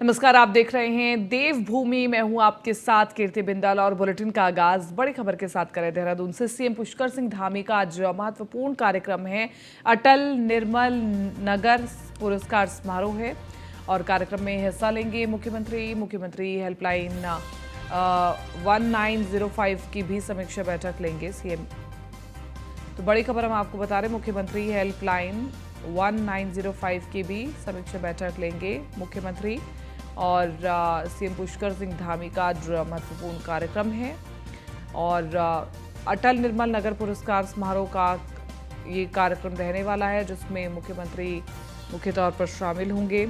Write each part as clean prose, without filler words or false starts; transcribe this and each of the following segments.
नमस्कार, आप देख रहे हैं देवभूमि। मैं हूं आपके साथ कीर्ति बिंदल और बुलेटिन का आगाज बड़ी खबर के साथ करें। देहरादून से सीएम पुष्कर सिंह धामी का आज महत्वपूर्ण कार्यक्रम है। अटल निर्मल नगर पुरस्कार समारोह है और कार्यक्रम में हिस्सा लेंगे मुख्यमंत्री हेल्पलाइन 1905 की भी समीक्षा बैठक लेंगे सीएम। तो बड़ी खबर हम आपको बता रहे, मुख्यमंत्री हेल्पलाइन 1905 की भी समीक्षा बैठक लेंगे मुख्यमंत्री और सीएम पुष्कर सिंह धामी का महत्वपूर्ण कार्यक्रम है। और अटल निर्मल नगर पुरस्कार समारोह का ये कार्यक्रम रहने वाला है, जिसमें मुख्यमंत्री मुख्य तौर पर शामिल होंगे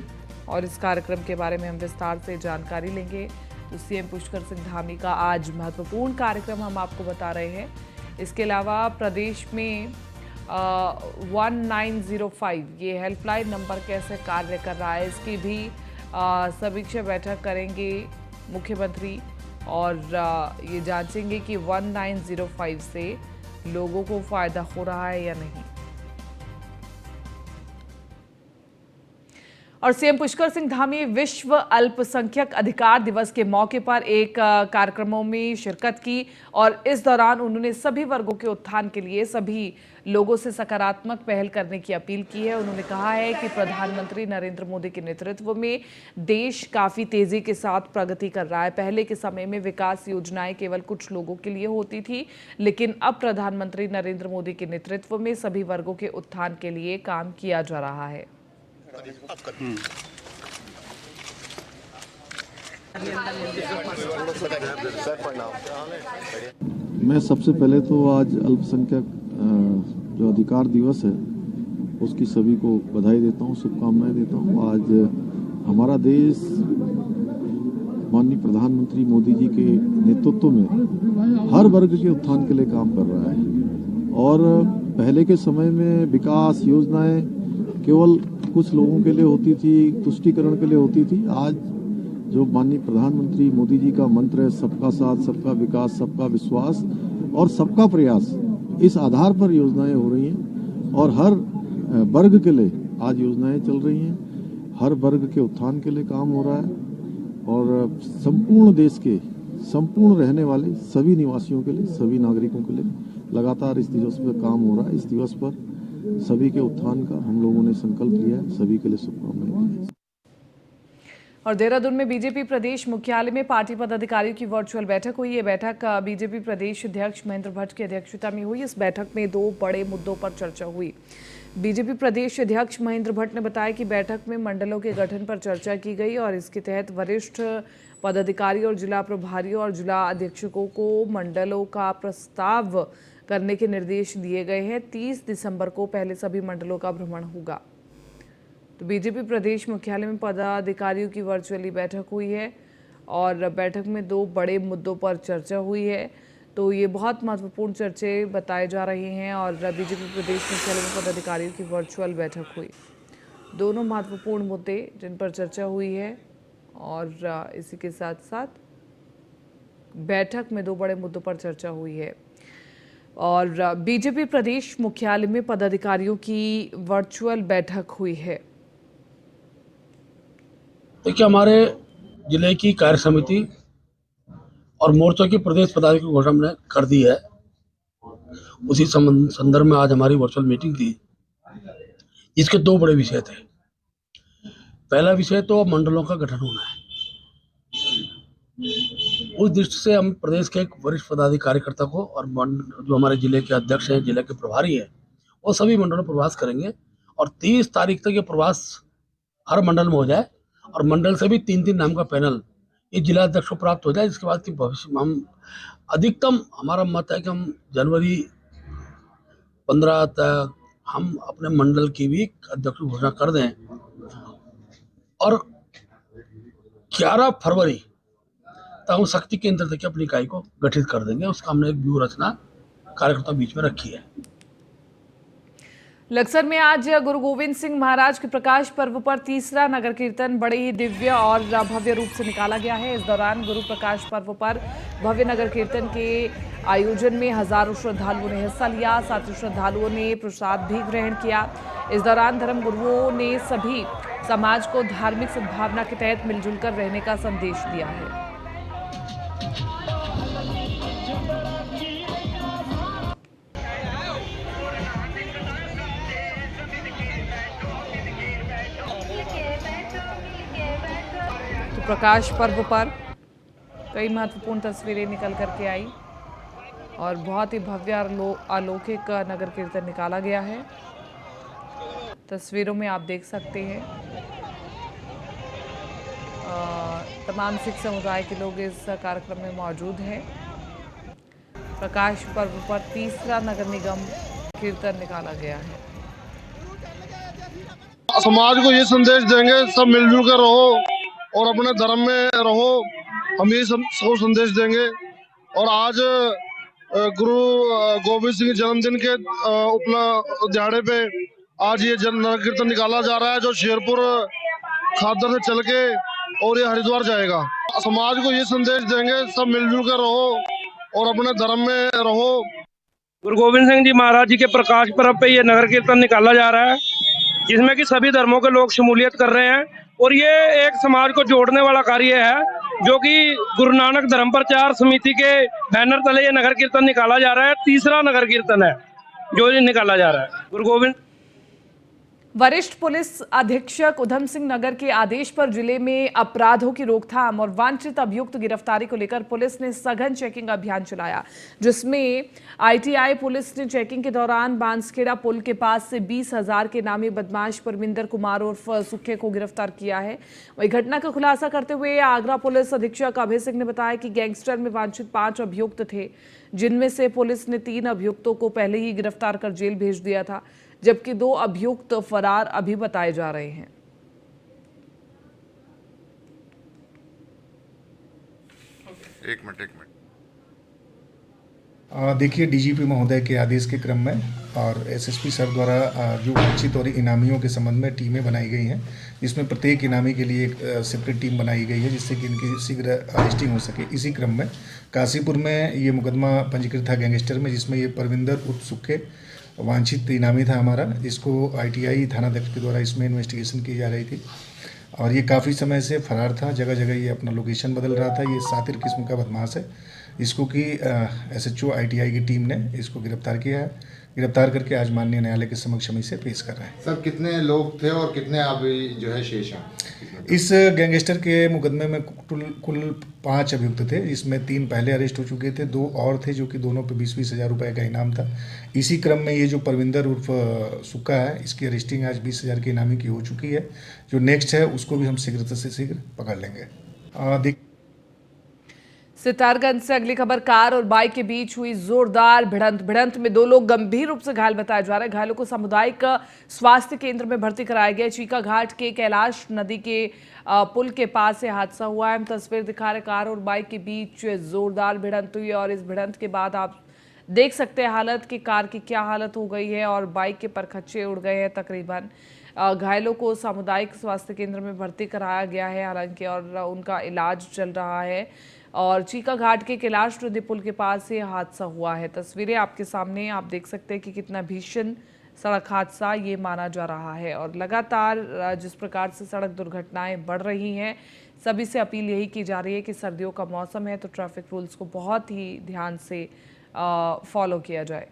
और इस कार्यक्रम के बारे में हम विस्तार से जानकारी लेंगे। तो सीएम पुष्कर सिंह धामी का आज महत्वपूर्ण कार्यक्रम हम आपको बता रहे हैं। इसके अलावा प्रदेश में 1905 ये हेल्पलाइन नंबर कैसे कार्य कर रहा है, इसकी भी समीक्षा बैठक करेंगे मुख्यमंत्री और ये जांचेंगे कि 1905 से लोगों को फायदा हो रहा है या नहीं। और सीएम पुष्कर सिंह धामी विश्व अल्पसंख्यक अधिकार दिवस के मौके पर एक कार्यक्रमों में शिरकत की और इस दौरान उन्होंने सभी वर्गों के उत्थान के लिए सभी लोगों से सकारात्मक पहल करने की अपील की है। उन्होंने कहा है कि प्रधानमंत्री नरेंद्र मोदी के नेतृत्व में देश काफी तेजी के साथ प्रगति कर रहा है। पहले के समय में विकास योजनाएं केवल कुछ लोगों के लिए होती थी, लेकिन अब प्रधानमंत्री नरेंद्र मोदी के नेतृत्व में सभी वर्गों के उत्थान के लिए काम किया जा रहा है। मैं सबसे पहले तो आज अल्पसंख्यक जो अधिकार दिवस है उसकी सभी को बधाई देता हूँ, शुभकामनाएं देता हूँ। आज हमारा देश माननीय प्रधानमंत्री मोदी जी के नेतृत्व में हर वर्ग के उत्थान के लिए काम कर रहा है और पहले के समय में विकास योजनाएं केवल कुछ लोगों के लिए होती थी, तुष्टीकरण के लिए होती थी। आज जो माननीय प्रधानमंत्री मोदी जी का मंत्र है, सबका साथ, सबका विकास, सबका विश्वास और सबका प्रयास, इस आधार पर योजनाएं हो रही हैं और हर वर्ग के लिए आज योजनाएं चल रही हैं। हर वर्ग के उत्थान के लिए काम हो रहा है और संपूर्ण देश के संपूर्ण रहने वाले सभी निवासियों के लिए, सभी नागरिकों के लिए लगातार इस दिवस पर काम हो रहा है। इस दिवस पर सभी के उत्थान का हम लोगों ने संकल्प लिया है। सभी के लिए शुभकामनाएं। और देहरादून में बीजेपी प्रदेश मुख्यालय में पार्टी पदाधिकारियों की वर्चुअल बैठक हुई। ये बैठक बीजेपी प्रदेश अध्यक्ष महेंद्र भट्ट की अध्यक्षता में हुई। इस बैठक में 2 बड़े मुद्दों पर चर्चा हुई। बीजेपी प्रदेश अध्यक्ष महेंद्र भट्ट ने बताया कि बैठक में मंडलों के गठन पर चर्चा की गई और इसके तहत वरिष्ठ पदाधिकारी और जिला प्रभारियों और जिला अधीक्षकों को मंडलों का प्रस्ताव करने के निर्देश दिए गए हैं। 30 दिसंबर को पहले सभी मंडलों का भ्रमण होगा। तो बीजेपी प्रदेश मुख्यालय में पदाधिकारियों की वर्चुअली बैठक हुई है और बैठक में 2 बड़े मुद्दों पर चर्चा हुई है। तो ये बहुत महत्वपूर्ण चर्चे बताए जा रहे हैं और बीजेपी प्रदेश मुख्यालय में पदाधिकारियों की वर्चुअल बैठक हुई। दोनों महत्वपूर्ण मुद्दे जिन पर चर्चा हुई है और इसी के साथ साथ बैठक में 2 बड़े मुद्दों पर चर्चा हुई है और बीजेपी प्रदेश मुख्यालय में पदाधिकारियों की वर्चुअल बैठक हुई है। देखिए, हमारे जिले की कार्य समिति और मोर्चा की प्रदेश पदाधिकारी की घोषणा हमने कर दी है। उसी संदर्भ में आज हमारी वर्चुअल मीटिंग थी। इसके 2 बड़े विषय थे। पहला विषय तो मंडलों का गठन होना है। उस दृष्टि से हम प्रदेश के एक वरिष्ठ पदाधिकारी कार्यकर्ता को और जो हमारे जिले के अध्यक्ष हैं, जिले के प्रभारी हैं, वो सभी मंडलों में प्रवास करेंगे और 30 तारीख तक ये प्रवास हर मंडल में हो जाए और मंडल से भी 3-3 नाम का पैनल ये जिला अध्यक्ष को प्राप्त हो जाए। जिसके बाद की भविष्य में हम अधिकतम, हमारा मत है कि हम जनवरी 15 तक हम अपने मंडल की भी अध्यक्ष की घोषणा कर दें और 11 फरवरी तक हम शक्ति केंद्र तक अपनी इकाई को गठित कर देंगे। उसका हमने एक व्यूह रचना कार्यकर्ताओं बीच में रखी है। लक्सर में आज गुरु गोविंद सिंह महाराज के प्रकाश पर्व पर तीसरा नगर कीर्तन बड़े ही दिव्य और भव्य रूप से निकाला गया है। इस दौरान गुरु प्रकाश पर्व पर भव्य नगर कीर्तन के आयोजन में हजारों श्रद्धालुओं ने हिस्सा लिया। साथ ही श्रद्धालुओं ने प्रसाद भी ग्रहण किया। इस दौरान धर्म गुरुओं ने सभी समाज को धार्मिक सद्भावना के तहत मिलजुल कर रहने का संदेश दिया है। तो प्रकाश पर्व पर कई महत्वपूर्ण तस्वीरें निकल करके आई और बहुत ही भव्य अलौकिक नगर कीर्तन निकाला गया है। तस्वीरों में आप देख सकते हैं तमाम सिख समुदाय के लोग इस कार्यक्रम में मौजूद हैं। प्रकाश पर्व पर तीसरा नगर निगम कीर्तन निकाला गया है। समाज को ये संदेश देंगे सब मिलजुल कर रहो और अपने धर्म में रहो, हम ये सबको संदेश देंगे। और आज गुरु गोविंद सिंह जन्मदिन के दिहाड़े पे आज ये नगर कीर्तन निकाला जा रहा है, जो शेरपुर खादर से चल के और ये हरिद्वार जाएगा। समाज को ये संदेश देंगे सब मिलजुल कर रहो और अपने धर्म में रहो। गुरु गोविंद सिंह जी महाराज जी के प्रकाश पर्व पे ये नगर कीर्तन निकाला जा रहा है, जिसमें कि सभी धर्मों के लोग शमूलियत कर रहे हैं और ये एक समाज को जोड़ने वाला कार्य है, जो कि गुरु नानक धर्म प्रचार समिति के बैनर तले ये नगर कीर्तन निकाला जा रहा है। तीसरा नगर कीर्तन है जो ये निकाला जा रहा है। गुरु गोविंद वरिष्ठ पुलिस अधीक्षक उधम सिंह नगर के आदेश पर जिले में अपराधों की रोकथाम और वांछित अभियुक्त गिरफ्तारी को लेकर पुलिस ने सघन चेकिंग अभियान चलाया, जिसमें आईटीआई पुलिस ने चेकिंग के दौरान बांसखेड़ा पुल के पास से 20,000 के नामी बदमाश परमिंदर कुमार उर्फ सुखे को गिरफ्तार किया है। वही घटना का खुलासा करते हुए आगरा पुलिस अधीक्षक अभय सिंह ने बताया कि गैंगस्टर में वांछित 5 अभियुक्त थे, जिनमें से पुलिस ने 3 अभियुक्तों को पहले ही गिरफ्तार कर जेल भेज दिया था, जबकि 2 अभियुक्त फरार अभी बताए जा रहे हैं। एक मिनट देखिए, डीजीपी महोदय के आदेश के क्रम में और एसएसपी सर द्वारा जो वांछित और इनामियों के संबंध में टीमें बनाई गई हैं, जिसमें प्रत्येक इनामी के लिए एक सेपरेट टीम बनाई गई है, जिससे कि इनकी शीघ्र अरेस्टिंग हो सके। इसी क्रम में काशीपुर में ये मुकदमा पंजीकृत था गैंगस्टर में, जिसमें ये परविंदर उर्फ सुखे वांछित इनामी था हमारा, जिसको आईटीआई थानाध्यक्ष के द्वारा इसमें इन्वेस्टिगेशन की जा रही थी और ये काफ़ी समय से फरार था। जगह जगह ये अपना लोकेशन बदल रहा था। ये सातिर किस्म का बदमाश है, इसको कि एसएचओ आईटीआई की टीम ने इसको गिरफ्तार किया है। गिरफ्तार करके आज माननीय न्यायालय के समक्ष हम इसे पेश कर रहे हैं। सर, कितने लोग थे और कितने अभी जो है शेष हैं? इस गैंगस्टर के मुकदमे में कुल 5 अभियुक्त थे, जिसमें 3 पहले अरेस्ट हो चुके थे, 2 और थे जो कि दोनों पे 20-20 हज़ार रुपये का इनाम था। इसी क्रम में ये जो परविंदर उर्फ सुक्का है, इसकी अरेस्टिंग आज 20,000 के इनामी की हो चुकी है। जो नेक्स्ट है उसको भी हम शीघ्र से शीघ्र पकड़ लेंगे। सितारगंज से अगली खबर, कार और बाइक के बीच हुई जोरदार भिड़ंत में 2 लोग गंभीर रूप से घायल बताए जा रहे हैं। घायलों को सामुदायिक स्वास्थ्य केंद्र में भर्ती कराया गया। चीका घाट के कैलाश नदी के पुल के पास से हादसा हुआ है। हम तस्वीर दिखा रहे, कार और बाइक के बीच जोरदार भिड़ंत हुई और इस भिड़ंत के बाद आप देख सकते हैं हालत कि कार की क्या हालत हो गई है और बाइक के परखच्चे उड़ गए हैं तकरीबन। घायलों को सामुदायिक स्वास्थ्य केंद्र में भर्ती कराया गया है हालांकि, और उनका इलाज चल रहा है। और चीका घाट के कैलाश नदी पुल के पास से हादसा हुआ है। तस्वीरें आपके सामने, आप देख सकते हैं कि कितना भीषण सड़क हादसा ये माना जा रहा है। और लगातार जिस प्रकार से सड़क दुर्घटनाएं बढ़ रही हैं, सभी से अपील यही की जा रही है कि सर्दियों का मौसम है तो ट्रैफिक रूल्स को बहुत ही ध्यान से फॉलो किया जाए।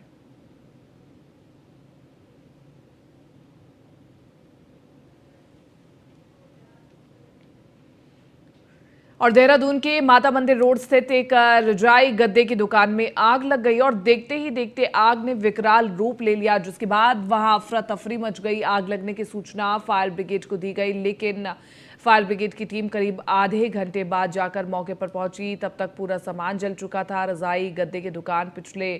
और देहरादून के माता मंदिर रोड स्थित एक रजाई गद्दे की दुकान में आग लग गई और देखते ही देखते आग ने विकराल रूप ले लिया, जिसके बाद वहां अफरा तफरी मच गई। आग लगने की सूचना फायर ब्रिगेड को दी गई, लेकिन फायर ब्रिगेड की टीम करीब आधे घंटे बाद जाकर मौके पर पहुंची। तब तक पूरा सामान जल चुका था। रजाई गद्दे की दुकान पिछले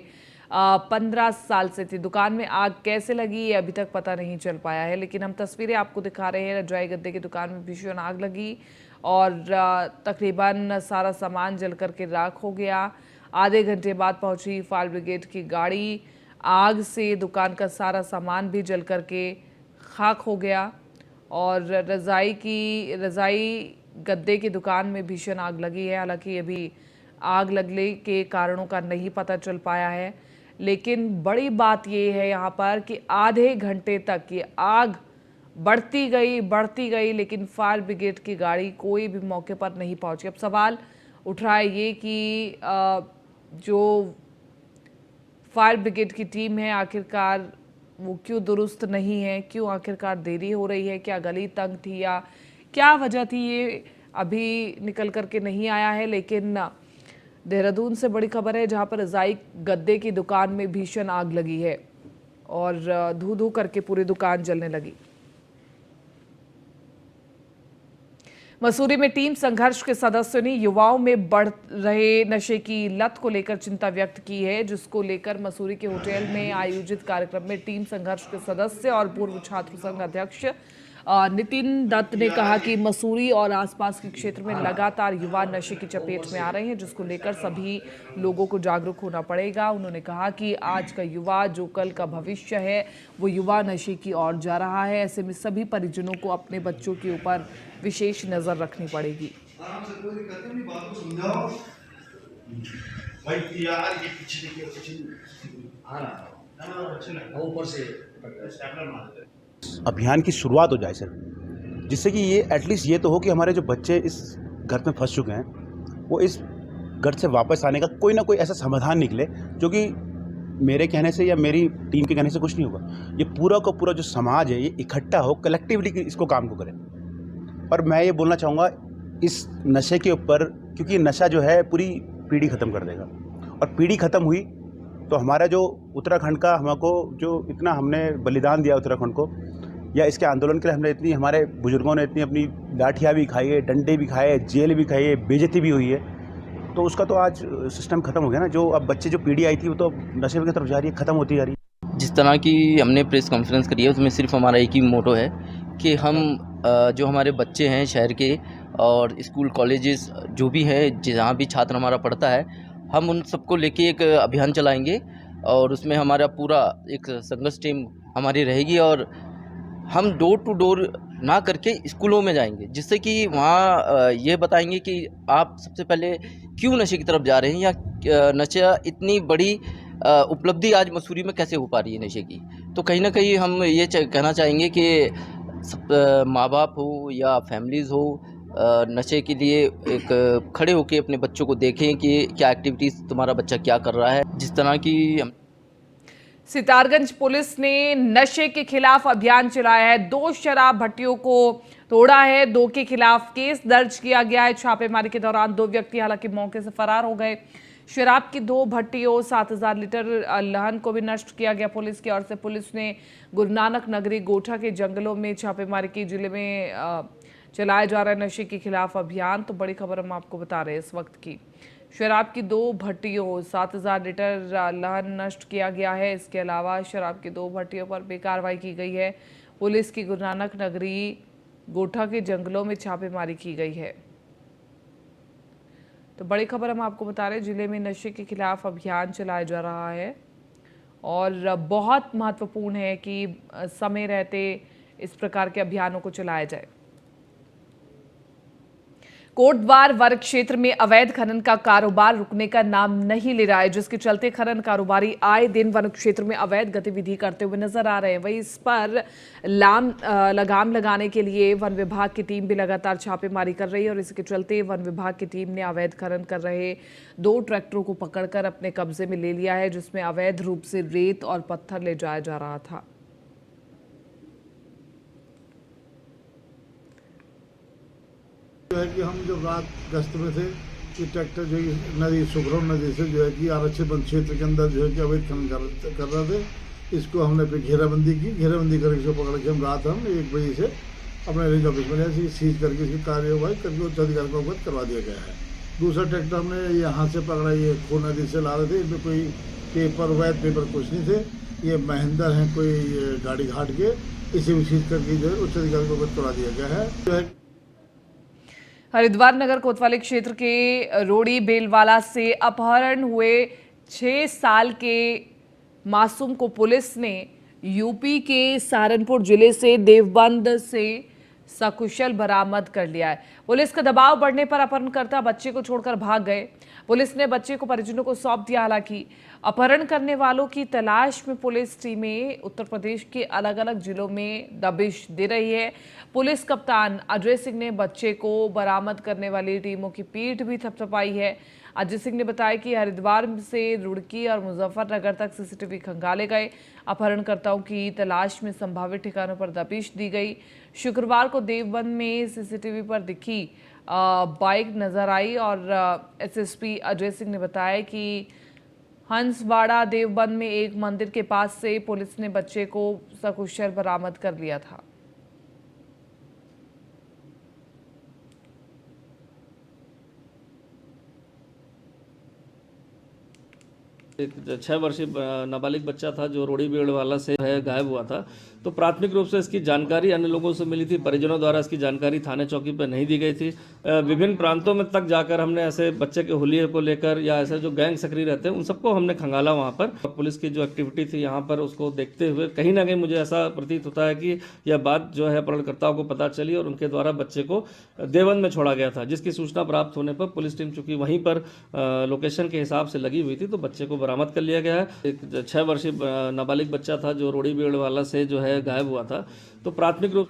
15 साल से थी। दुकान में आग कैसे लगी ये अभी तक पता नहीं चल पाया है, लेकिन हम तस्वीरें आपको दिखा रहे हैं। रजाई गद्दे की दुकान में भीषण आग लगी और तकरीबन सारा सामान जल करके राख हो गया। आधे घंटे बाद पहुंची फायर ब्रिगेड की गाड़ी। आग से दुकान का सारा सामान भी जल करके खाक हो गया और रजाई गद्दे की दुकान में भीषण आग लगी है। हालांकि अभी आग लगने के कारणों का नहीं पता चल पाया है, लेकिन बड़ी बात ये है यहाँ पर कि आधे घंटे तक ये आग बढ़ती गई, लेकिन फायर ब्रिगेड की गाड़ी कोई भी मौके पर नहीं पहुंची। अब सवाल उठ रहा है ये कि जो फायर ब्रिगेड की टीम है आखिरकार वो क्यों दुरुस्त नहीं है, क्यों आखिरकार देरी हो रही है, क्या गली तंग थी या क्या वजह थी, ये अभी निकल करके नहीं आया है। लेकिन देहरादून से बड़ी खबर है जहां पर रजाई गद्दे की दुकान में भीषण आग लगी है और धू धू करके पूरी दुकान जलने लगी। मसूरी में टीम संघर्ष के सदस्यों ने युवाओं में बढ़ रहे नशे की लत को लेकर चिंता व्यक्त की है, जिसको लेकर मसूरी के होटल में आयोजित कार्यक्रम में टीम संघर्ष के सदस्य और पूर्व छात्र संघ अध्यक्ष नितिन दत्त ने कहा कि मसूरी और आसपास के क्षेत्र में लगातार युवा नशे की चपेट में आ रहे हैं, जिसको लेकर सभी लोगों को जागरूक होना पड़ेगा। उन्होंने कहा कि आज का युवा जो कल का भविष्य है वो युवा नशे की ओर जा रहा है। ऐसे में सभी परिजनों को अपने बच्चों के ऊपर विशेष नजर रखनी पड़ेगी। अभियान की शुरुआत हो जाए सर, जिससे कि ये एटलीस्ट ये तो हो कि हमारे जो बच्चे इस घर में फंस चुके हैं वो इस घर से वापस आने का कोई ना कोई ऐसा समाधान निकले, जो कि मेरे कहने से या मेरी टीम के कहने से कुछ नहीं होगा। ये पूरा का पूरा जो समाज है ये इकट्ठा हो, कलेक्टिवली इसको काम को करे। और मैं ये बोलना चाहूँगा इस नशे के ऊपर, क्योंकि नशा जो है पूरी पीढ़ी ख़त्म कर देगा, और पीढ़ी ख़त्म हुई तो हमारा जो उत्तराखंड का हमको जो इतना हमने बलिदान दिया उत्तराखंड को, या इसके आंदोलन के लिए हमने इतनी, हमारे बुजुर्गों ने इतनी अपनी लाठियाँ भी खाई है, डंडे भी खाए, जेल भी खाई है, बेइज्जती भी हुई है, तो उसका तो आज सिस्टम ख़त्म हो गया ना। जो अब बच्चे जो पीढ़ी आई थी वो तो नशे की तरफ जा रही है, ख़त्म होती जा रही है। जिस तरह की हमने प्रेस कॉन्फ्रेंस करी है उसमें सिर्फ हमारा एक ही मोटो है कि हम जो हमारे बच्चे हैं शहर के और स्कूल कॉलेजेस जो भी हैं, जहाँ भी छात्र हमारा पढ़ता है, हम उन सबको लेके एक अभियान चलाएंगे और उसमें हमारा पूरा एक संघर्ष टीम हमारी रहेगी और हम डोर टू डोर ना करके स्कूलों में जाएंगे, जिससे कि वहाँ ये बताएंगे कि आप सबसे पहले क्यों नशे की तरफ जा रहे हैं या नशा इतनी बड़ी उपलब्धि आज मसूरी में कैसे हो पा रही है नशे की। तो कहीं ना कहीं हम ये कहना चाहेंगे कि माँ बाप हो या फैमिलीज़ हो नशे के लिए एक खड़े होकर अपने बच्चों को देखें कि क्या एक्टिविटीज़ तुम्हारा बच्चा क्या कर रहा है। जिस तरह की सितारगंज पुलिस ने नशे के खिलाफ अभियान चलाया है, 2 शराब भट्टियों को तोड़ा है, 2 के खिलाफ केस दर्ज किया गया है। छापेमारी के दौरान 2 व्यक्ति हालांकि मौके से फरार हो गए। शराब की 2 भट्टियों 7000 लीटर लहन को भी नष्ट किया गया पुलिस की ओर से। पुलिस ने गुरु नानक नगरी गोठा के जंगलों में छापेमारी की। जिले में चलाया जा रहा है नशे के खिलाफ अभियान। तो बड़ी खबर हम आपको बता रहे हैं इस वक्त की। शराब की 2 भट्टियों 7000 लीटर लहन नष्ट किया गया है। इसके अलावा शराब की 2 भट्टियों पर भी कार्रवाई की गई है। पुलिस की गुरु नानक नगरी गोठा के जंगलों में छापेमारी की गई है। तो बड़ी खबर हम आपको बता रहे हैं, जिले में नशे के खिलाफ अभियान चलाया जा रहा है और बहुत महत्वपूर्ण है कि समय रहते इस प्रकार के अभियानों को चलाया जाए। कोटद्वार वन क्षेत्र में अवैध खनन का कारोबार रुकने का नाम नहीं ले रहा है, जिसके चलते खनन कारोबारी आए दिन वन क्षेत्र में अवैध गतिविधि करते हुए नजर आ रहे हैं। वहीं इस पर लगाम लगाने के लिए वन विभाग की टीम भी लगातार छापेमारी कर रही है और इसके चलते वन विभाग की टीम ने अवैध खनन कर रहे 2 ट्रैक्टरों को पकड़कर अपने कब्जे में ले लिया है, जिसमें अवैध रूप से रेत और पत्थर ले जाया जा रहा था। जो है कि हम जब रात गश्त में थे कि ट्रैक्टर जो नदी सुखरम नदी से जो है कि आरक्षित वन क्षेत्र के अंदर जो है कि अवैध खनन कर रहे थे। इसको हमने फिर घेराबंदी की। घेराबंदी करके इसको पकड़ के हम रात 1 बजे से अपने रेंज ऑफिस में सीज करके इसकी कार्यवाही करके उच्च अधिकारी को अवगत करवा दिया गया है। दूसरा ट्रैक्टर हमने यहाँ से पकड़ा, ये खो नदी से ला रहे थे। इसमें कोई पेपर वैध पेपर कुछ नहीं थे। ये महेंद्र हैं कोई गाड़ी घाट के, इसे भी सीज करके जो है उच्च अधिकारी को अवगत करवा दिया गया है। जो है हरिद्वार नगर कोतवाली क्षेत्र के रोड़ी बेलवाला से अपहरण हुए 6 साल के मासूम को पुलिस ने यूपी के सहारनपुर जिले से देवबंद से सकुशल बरामद कर लिया है। पुलिस का दबाव बढ़ने पर अपहरणकर्ता बच्चे को छोड़कर भाग गए। पुलिस ने बच्चे को परिजनों को सौंप दिया। हालांकि अपहरण करने वालों की तलाश में पुलिस टीमें उत्तर प्रदेश के अलग अलग जिलों में दबिश दे रही है। पुलिस कप्तान अजय सिंह ने बच्चे को बरामद करने वाली टीमों की पीठ भी थपथपाई है। अजय सिंह ने बताया कि हरिद्वार से रुड़की और मुजफ्फरनगर तक सीसीटीवी खंगाले गए। अपहरणकर्ताओं की तलाश में संभावित ठिकानों पर दबिश दी गई। शुक्रवार को देवबंद में सीसीटीवी पर दिखी बाइक नजर आई और एसएसपी अजय सिंह ने बताया कि हंसवाड़ा देवबंद में एक मंदिर के पास से पुलिस ने बच्चे को सकुशल बरामद कर लिया था। एक 6 वर्षीय नाबालिग बच्चा था जो रोड़ी बेड़ वाला से गायब हुआ था। तो प्राथमिक रूप से इसकी जानकारी अन्य लोगों से मिली थी। परिजनों द्वारा इसकी जानकारी थाने चौकी पर नहीं दी गई थी। विभिन्न प्रांतों में तक जाकर हमने ऐसे बच्चे के हुलिये को लेकर या ऐसे जो गैंग सक्रिय रहते हैं उन सबको हमने खंगाला। वहाँ पर पुलिस की जो एक्टिविटी थी यहाँ पर उसको देखते हुए कहीं ना कहीं मुझे ऐसा प्रतीत होता है कि यह बात जो है अपहरणकर्ताओं को पता चली और उनके द्वारा बच्चे को देवबंद में छोड़ा गया था, जिसकी सूचना प्राप्त होने पर पुलिस टीम चूंकि वहीं पर लोकेशन के हिसाब से लगी हुई थी तो बच्चे को बरामद कर लिया गया है। एक 6 वर्षीय नाबालिग बच्चा था जो रोड़ी बेड़ वाला से जो है गायब हुआ था। तो प्राथमिक रूप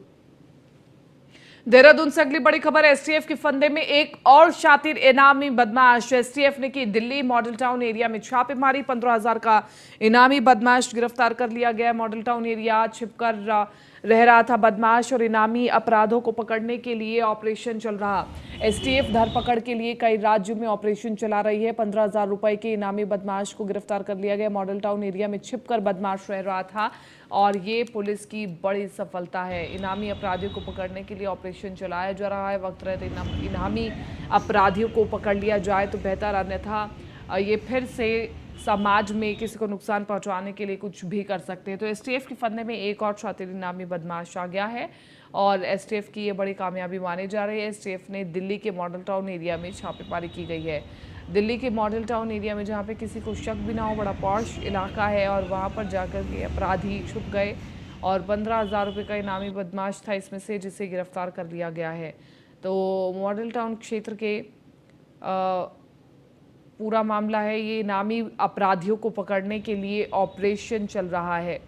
देहरादून से अगली बड़ी खबर। एसटीएफ के फंदे में एक और शातिर इनामी बदमाश। एसटीएफ ने की दिल्ली मॉडल टाउन एरिया में छापेमारी। 15,000 का इनामी बदमाश गिरफ्तार कर लिया गया। मॉडल टाउन एरिया छिपकर रह रहा था बदमाश और इनामी अपराधों को पकड़ने के लिए ऑपरेशन चल रहा। एसटीएफ धरपकड़ के लिए कई राज्यों में ऑपरेशन चला रही है। 15,000 रुपए के इनामी बदमाश को गिरफ्तार कर लिया गया। मॉडल टाउन एरिया में छिपकर बदमाश रह रहा था और ये पुलिस की बड़ी सफलता है। इनामी अपराधियों को पकड़ने के लिए ऑपरेशन चलाया जा रहा है। वक्त रहते इनामी अपराधियों को पकड़ लिया जाए तो बेहतर, अन्यथा ये फिर से समाज में किसी को नुकसान पहुंचाने के लिए कुछ भी कर सकते हैं। तो एसटीएफ के फंदे में एक और शातिर इनामी बदमाश आ गया है और एसटीएफ की ये बड़ी कामयाबी मानी जा रही है। एसटीएफ ने दिल्ली के मॉडल टाउन एरिया में छापेमारी की गई है। दिल्ली के मॉडल टाउन एरिया में जहाँ पे किसी को शक भी ना हो, बड़ा पॉश इलाका है और वहाँ पर जाकर के अपराधी छुप गए और 15,000 रुपये का इनामी बदमाश था इसमें से, जिसे गिरफ्तार कर लिया गया है। तो मॉडल टाउन क्षेत्र के पूरा मामला है। ये इनामी अपराधियों को पकड़ने के लिए ऑपरेशन चल रहा है।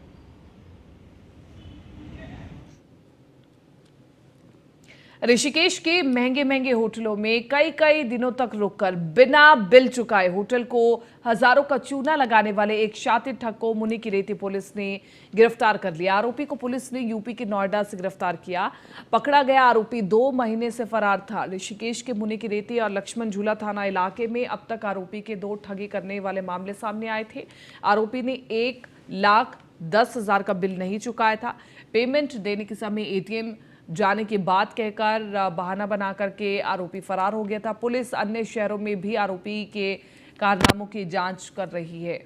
ऋषिकेश के महंगे महंगे होटलों में कई दिनों तक रुककर बिना बिल चुकाए होटल को हजारों का चूना लगाने वाले एक शातिर ठग को मुनि की रेती पुलिस ने गिरफ्तार कर लिया। आरोपी को पुलिस ने यूपी के नोएडा से गिरफ्तार किया। पकड़ा गया आरोपी 2 महीने से फरार था। ऋषिकेश के मुनि की रेती और लक्ष्मण झूला थाना इलाके में अब तक आरोपी के 2 ठगी करने वाले मामले सामने आए थे। आरोपी ने 1,10,000 का बिल नहीं चुकाया था। पेमेंट देने के समय एटीएम जाने की बात कहकर बहाना बना करके आरोपी फरार हो गया था। पुलिस अन्य शहरों में भी आरोपी के कारनामों की जांच कर रही है।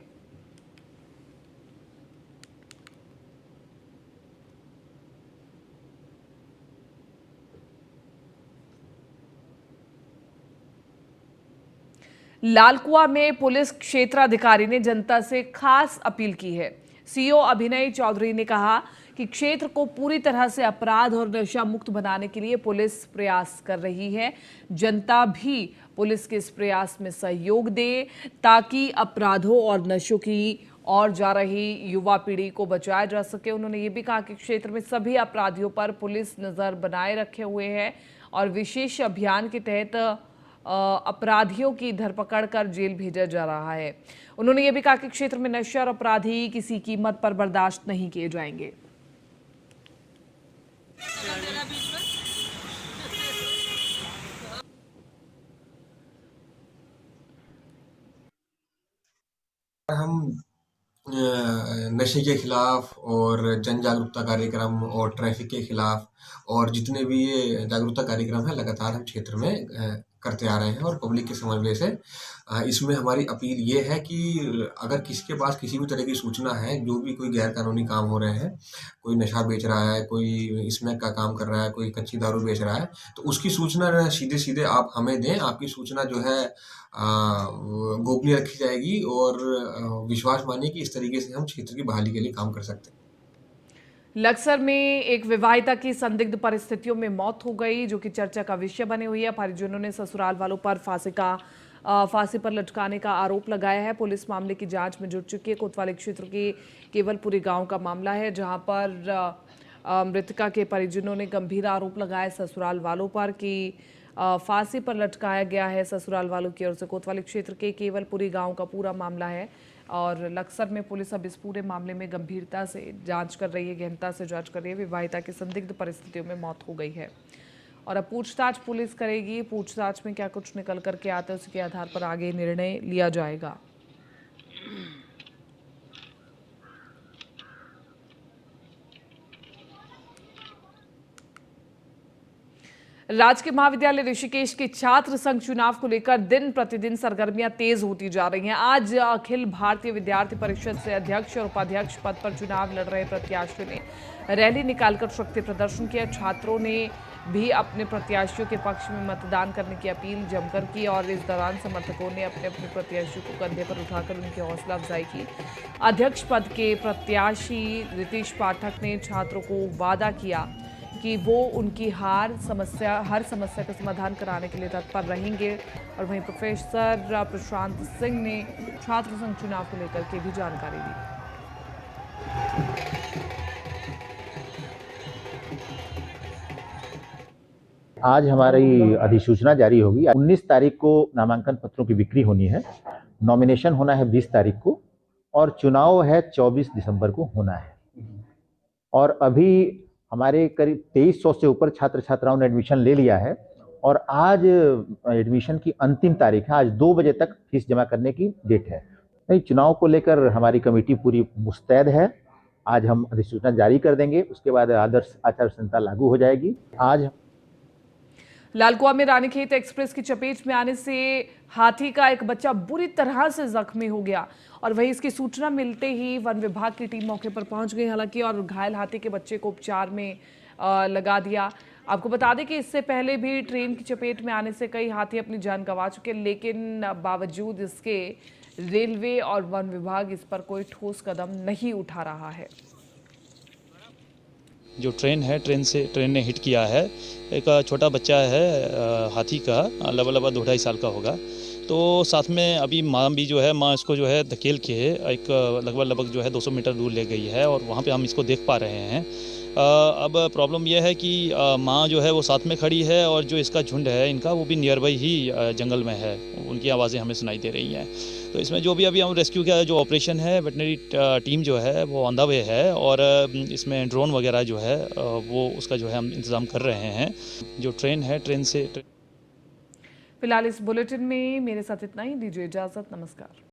लालकुआ में पुलिस क्षेत्राधिकारी ने जनता से खास अपील की है। सीओ अभिनय चौधरी ने कहा कि क्षेत्र को पूरी तरह से अपराध और नशा मुक्त बनाने के लिए पुलिस प्रयास कर रही है। जनता भी पुलिस के इस प्रयास में सहयोग दे ताकि अपराधों और नशों की और जा रही युवा पीढ़ी को बचाया जा सके। उन्होंने ये भी कहा कि क्षेत्र में सभी अपराधियों पर पुलिस नजर बनाए रखे हुए है और विशेष अभियान के तहत अपराधियों की धरपकड़ कर जेल भेजा जा रहा है। उन्होंने ये भी कहा कि क्षेत्र में नशा और अपराधी किसी कीमत पर बर्दाश्त नहीं किए जाएंगे। हम नशे के खिलाफ और जन जागरूकता कार्यक्रम और ट्रैफिक के खिलाफ और जितने भी ये जागरूकता कार्यक्रम है लगातार हम क्षेत्र में करते आ रहे हैं और पब्लिक के समन्वय से इसमें हमारी अपील ये है कि अगर किसी के पास किसी भी तरह की सूचना है, जो भी कोई गैर कानूनी काम हो रहे हैं, कोई नशा बेच रहा है, कोई स्मैक का काम कर रहा है, कोई कच्ची दारू बेच रहा है, तो उसकी सूचना सीधे आप हमें दें। आपकी सूचना जो है गोपनीय रखी जाएगी और विश्वास मानिए कि इस तरीके से हम क्षेत्र की बहाली के लिए काम कर सकते हैं। लक्सर में एक विवाहिता की संदिग्ध परिस्थितियों में मौत हो गई, जो कि चर्चा का विषय बनी हुई है। परिजनों ने ससुराल वालों पर फांसी पर लटकाने का आरोप लगाया है। पुलिस मामले की जांच में जुट चुकी है। कोतवाली क्षेत्र के केवलपुरी गांव का मामला है, जहां पर मृतका के परिजनों ने गंभीर आरोप लगाए ससुराल वालों पर कि फांसी पर लटकाया गया है ससुराल वालों की ओर से। कोतवाली क्षेत्र के केवलपुरी गांव का पूरा मामला है और लक्सर में पुलिस अब इस पूरे मामले में गंभीरता से जांच कर रही है, गहनता से जांच कर रही है। विवाहिता की संदिग्ध परिस्थितियों में मौत हो गई है और अब पूछताछ पुलिस करेगी। पूछताछ में क्या कुछ निकल करके आता है, उसके आधार पर आगे निर्णय लिया जाएगा। राजकीय महाविद्यालय ऋषिकेश के छात्र संघ चुनाव को लेकर दिन प्रतिदिन सरगर्मियां तेज होती जा रही हैं। आज अखिल भारतीय विद्यार्थी परिषद से अध्यक्ष और उपाध्यक्ष पद पर चुनाव लड़ रहे प्रत्याशियों ने रैली निकालकर शक्ति प्रदर्शन किया। छात्रों ने भी अपने प्रत्याशियों के पक्ष में मतदान करने की अपील जमकर की और इस दौरान समर्थकों ने अपने अपने प्रत्याशियों को कंधे पर उठाकर उनकी हौसला अफजाई की। अध्यक्ष पद के प्रत्याशी रितेश पाठक ने छात्रों को वादा किया कि वो उनकी हर समस्या का समाधान कराने के लिए तत्पर रहेंगे। और वहीं प्रोफेसर प्रशांत सिंह ने छात्र संघ चुनाव को लेकर के भी जानकारी दी। आज हमारी अधिसूचना जारी होगी। 19 तारीख को नामांकन पत्रों की बिक्री होनी है, नॉमिनेशन होना है 20 तारीख को और चुनाव है 24 दिसंबर को होना है। और अभी हमारे करीब 2300 से ऊपर छात्र छात्राओं ने एडमिशन ले लिया है और आज एडमिशन की अंतिम तारीख है। आज 2 बजे तक फीस जमा करने की डेट है। नहीं, चुनाव को लेकर हमारी कमेटी पूरी मुस्तैद है। आज हम अधिसूचना जारी कर देंगे, उसके बाद आदर्श आचार संहिता लागू हो जाएगी। आज लालकुआ में रानीखेत एक्सप्रेस की चपेट में आने से हाथी का एक बच्चा बुरी तरह से जख्मी हो गया और वहीं इसकी सूचना मिलते ही वन विभाग की टीम मौके पर पहुंच गई हालांकि और घायल हाथी के बच्चे को उपचार में लगा दिया। आपको बता दें कि इससे पहले भी ट्रेन की चपेट में आने से कई हाथी अपनी जान गंवा चुके, लेकिन बावजूद इसके रेलवे और वन विभाग इस पर कोई ठोस कदम नहीं उठा रहा है। जो ट्रेन है, ट्रेन ने हिट किया है। एक छोटा बच्चा है हाथी का, लगभग 2-2.5 साल का होगा। तो साथ में अभी माँ भी जो है, माँ इसको जो है धकेल के एक लगभग जो है 200 मीटर दूर ले गई है और वहाँ पे हम इसको देख पा रहे हैं। अब प्रॉब्लम यह है कि माँ जो है वो साथ में खड़ी है और जो इसका झुंड है इनका वो भी नियर बाई ही जंगल में है। उनकी आवाज़ें हमें सुनाई दे रही हैं। तो इसमें जो भी अभी हम रेस्क्यू का जो ऑपरेशन है, वेटनरी टीम जो है वो ऑन द वे है और इसमें ड्रोन वगैरह जो है वो उसका जो है हम इंतज़ाम कर रहे हैं। जो ट्रेन है, ट्रेन से फिलहाल इस बुलेटिन में मेरे साथ इतना ही। दीजिए इजाज़त, नमस्कार।